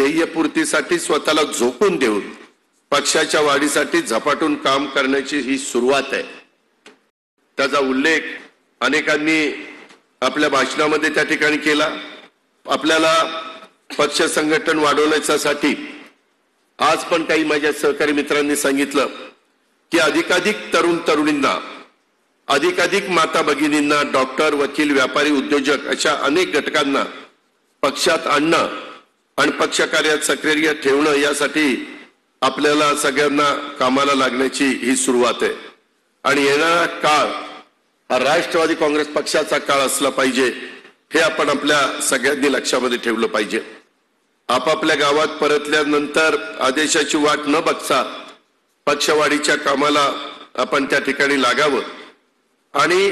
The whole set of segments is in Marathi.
ध्येयपूर्तीसाठी स्वतःला झोकून देऊन पक्षाच्या वाढीसाठी झपाटून काम करण्याची ही सुरुवात आहे। त्याचा उल्लेख अनेकांनी आपल्या भाषणामध्ये त्या ठिकाणी केला। आपल्याला पक्ष संघटन वाढवण्यासाठी आज पण काही माझ्या सहकारी मित्रांनी सांगितलं की अधिकाधिक तरुण तरुणींना, अधिकाधिक माता भगिनींना, डॉक्टर, वकील, व्यापारी, उद्योजक अशा अनेक घटकांना पक्षात आणणं आणि पक्ष कार्यात सक्रिय ठेवणं यासाठी आपल्याला सगळ्यांना कामाला लागण्याची ही सुरुवात आहे। आणि येणारा काळ हा राष्ट्रवादी काँग्रेस पक्षाचा काळ असला पाहिजे हे आपण आपल्या सगळ्यांनी लक्षामध्ये ठेवलं पाहिजे। आपापल्या गावात परतल्यानंतर आदेशाची वाट न बघता पक्षवाढीच्या कामाला आपण त्या ठिकाणी लागावं आणि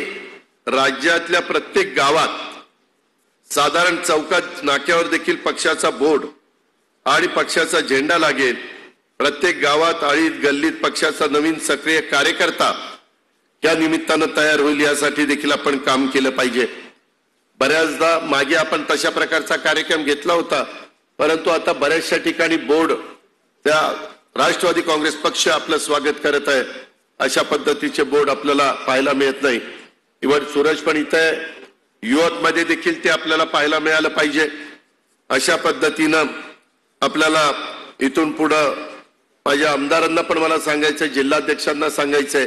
राज्यातल्या प्रत्येक गावात साधारण चौकात नाक्यावर देखील पक्षाचा बोर्ड आणि पक्षाचा झेंडा लागेल। प्रत्येक गावात आळीत गल्लीत पक्षाचा नवीन सक्रिय कार्यकर्ता या निमित्तानं तयार होईल यासाठी देखील आपण काम केलं पाहिजे। बऱ्याचदा मागे आपण तशा प्रकारचा कार्यक्रम घेतला होता, परंतु आता बऱ्याचशा ठिकाणी बोर्ड त्या राष्ट्रवादी काँग्रेस पक्ष आपलं स्वागत करत आहे अशा पद्धतीचे बोर्ड आपल्याला पाहायला मिळत नाही। इव्हन सूरज पण इथे युवकमध्ये देखील ते आपल्याला पाहायला मिळालं पाहिजे। अशा पद्धतीनं आपल्याला इथून पुढे माझ्या आमदारांना पण मला सांगायचं, जिल्हाध्यक्षांना सांगायचंय,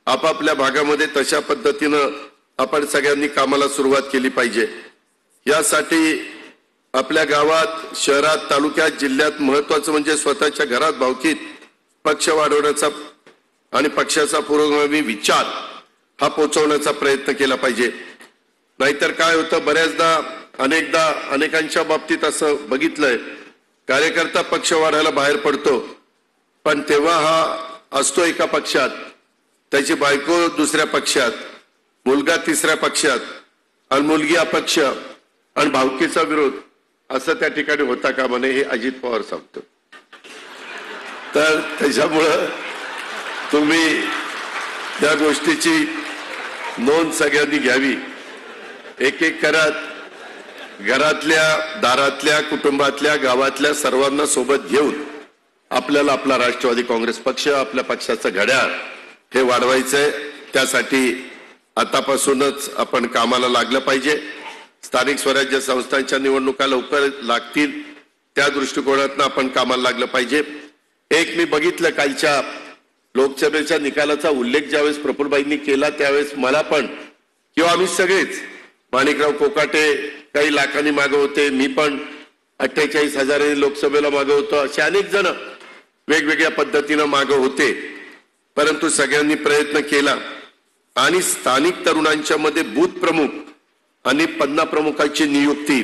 आपापल्या भागामध्ये तशा पद्धतीनं आपण सगळ्यांनी कामाला सुरुवात केली पाहिजे। यासाठी आपल्या गावात, शहरात, तालुक्यात, जिल्ह्यात महत्त्वाचं म्हणजे स्वतःच्या घरात भावकीत पक्ष वाढवण्याचा आणि पक्षाचा पुरोगामी विचार हा पोहोचवण्याचा प्रयत्न केला पाहिजे। नाहीतर काय होतं, बऱ्याचदा अनेकदा अनेकांच्या बाबतीत असं बघितलंय, कार्यकर्ता पक्ष वाढायला बाहेर पडतो पण तेव्हा हा असतो एका पक्षात, त्याची बायको दुसऱ्या पक्षात, मुलगा तिसऱ्या पक्षात आणि मुलगी अपक्ष आणि भावकीचा विरोध असं त्या ठिकाणी होता कामा नये हे अजित पवार सांगतो। तर त्याच्यामुळं तुम्ही त्या गोष्टीची नोंद सगळ्यांनी घ्यावी। एक एक करत घरातल्या, दारातल्या, कुटुंबातल्या, गावातल्या सर्वांना सोबत घेऊन आपल्याला आपला राष्ट्रवादी काँग्रेस पक्ष, आपल्या पक्षाचं घड्याळ हे वाढवायचंय। त्यासाठी आतापासूनच आपण कामाला लागलं पाहिजे। स्थानिक स्वराज्य संस्थांच्या निवडणुका लवकर लागतील त्या दृष्टिकोनातून आपण कामाला लागलं पाहिजे। एक मी बघितलं कालच्या लोकसभेच्या निकालाचा उल्लेख ज्यावेळेस प्रफुल्लबाईंनी केला त्यावेळेस मला पण किंवा आम्ही सगळेच, माणिकराव कोकाटे काही लाखांनी मागे होते, मी पण 48,000 लोकसभेला मागे होतो, असे अनेक जण वेगवेगळ्या पद्धतीनं मागे होते, परंतु सगळ्यांनी प्रयत्न केला आणि स्थानिक तरुणांच्या मध्ये बूथ प्रमुख आणि पन्ना प्रमुखाची नियुक्ती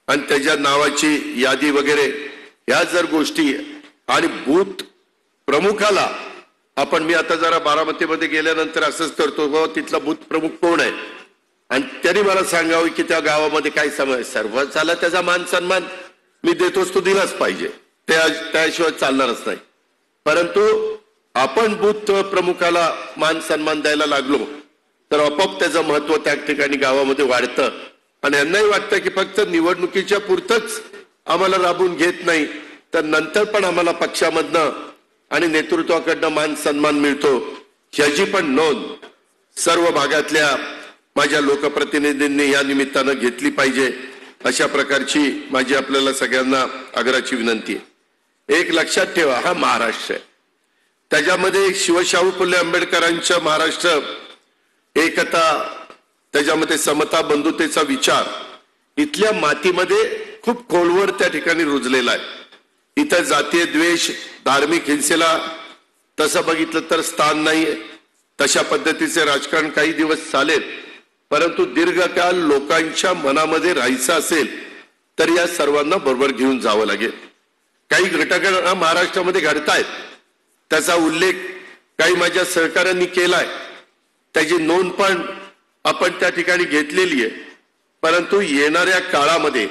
आणि त्याच्या नावाची यादी वगैरे या जर गोष्टी आणि बूथ प्रमुखाला आपण, मी आता जरा बारामतीमध्ये गेल्यानंतर असंच करतो, तिथला बूथ प्रमुख कोण आहे आणि त्यांनी मला सांगावं की त्या गावामध्ये काय सर्वांचाला त्याचा मान सन्मान मी देतोच, तो दिलाच पाहिजे, त्याशिवाय चालणारच नाही। परंतु आपण बूथ प्रमुखाला मान सन्मान द्यायला लागलो तर आपोआप त्याचं महत्व त्या ठिकाणी गावामध्ये वाढतं आणि यांनाही वाटतं की फक्त निवडणुकीच्या पुरतच आम्हाला राबवून घेत नाही तर नंतर पण आम्हाला पक्षामधनं आणि नेतृत्वाकडनं मान सन्मान मिळतो, ह्याची पण नोंद सर्व भागातल्या माझ्या लोकप्रतिनिधींनी या निमित्तानं घेतली पाहिजे। अशा प्रकारची माझी आपल्याला सगळ्यांना आग्रहाची विनंती आहे। एक लक्षात ठेवा, हा महाराष्ट्र आहे, त्याच्यामध्ये शिवशाहू फुले आंबेडकरांच्या महाराष्ट्र, एकता, त्याच्यामध्ये समता, बंधुतेचा विचार इथल्या मातीमध्ये खूप खोलवर त्या ठिकाणी रुजलेला आहे। इथं जातीय द्वेष, धार्मिक हिंसेला तसं बघितलं तर स्थान नाहीये। तशा पद्धतीचे राजकारण काही दिवस चालेल, परंतु दीर्घकाळ लोकांच्या मनामध्ये राहायचं असेल तर या सर्वांना बरोबर घेऊन जावं लागेल। काही घटना महाराष्ट्रामध्ये घडतायत, त्याचा उल्लेख काही माझ्या सहकाऱ्यांनी केलाय, त्याची नोंद पण आपण त्या ठिकाणी घेतलेली आहे। परंतु येणाऱ्या काळामध्ये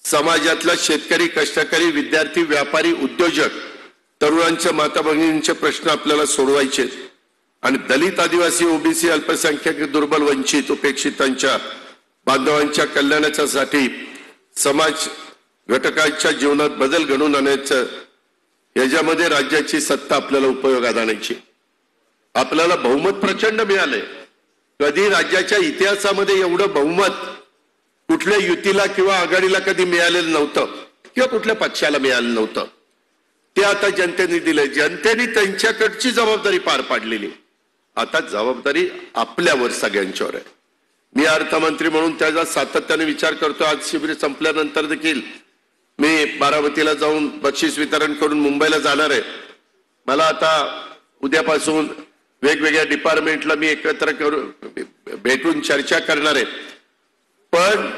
समाजातला शेतकरी, कष्टकरी, विद्यार्थी, व्यापारी, उद्योजक, तरुणांच्या, माता भगिनींचे प्रश्न आपल्याला सोडवायचे आणि दलित, आदिवासी, ओबीसी, अल्पसंख्याक, दुर्बल, वंचित, उपेक्षितांच्या बांधवांच्या कल्याणासाठी समाज घटकांच्या जीवनात बदल घडवून आणायचं, याच्यामध्ये राज्याची सत्ता आपल्याला उपयोगात आणायची. आपल्याला बहुमत प्रचंड मिळालंय. कधी राज्याच्या इतिहासामध्ये एवढं बहुमत कुठल्या युतीला किंवा आघाडीला कधी मिळालेलं नव्हतं किंवा कुठल्या पक्षाला मिळालं नव्हतं. ते आता जनतेने दिलंय. जनतेने त्यांच्याकडची जबाबदारी पार पाडलेली. आता जबाबदारी आपल्यावर सगळ्यांच्यावर आहे. मी अर्थमंत्री म्हणून त्याचा सातत्याने विचार करतो. आज शिबिर संपल्यानंतर देखील मी बारामतीला जाऊन बक्षीस वितरण करून मुंबईला जाणार आहे. मला आता उद्यापासून वेगवेगळ्या डिपार्टमेंटला मी एकत्र करून भेटून चर्चा करणार आहे. पण